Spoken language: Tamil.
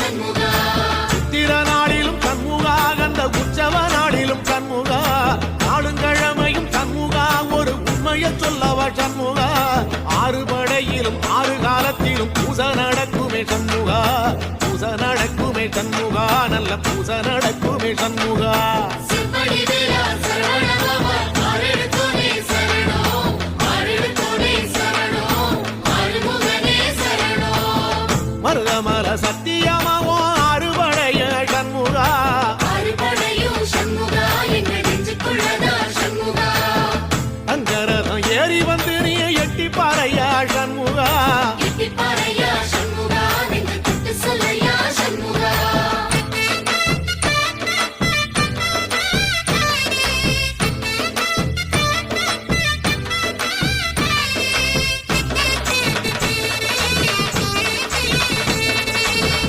சித்திர நாளிலும் சண்முகா கந்த உற்சவ நாளிலும் சண்முகா நாடுங்கிழமையும் சண்முகா ஒரு உண்மையை சொல்லவா சண்முகா ஆறு படையிலும் ஆறு காலத்திலும் பூச நடக்குமே சண்முகா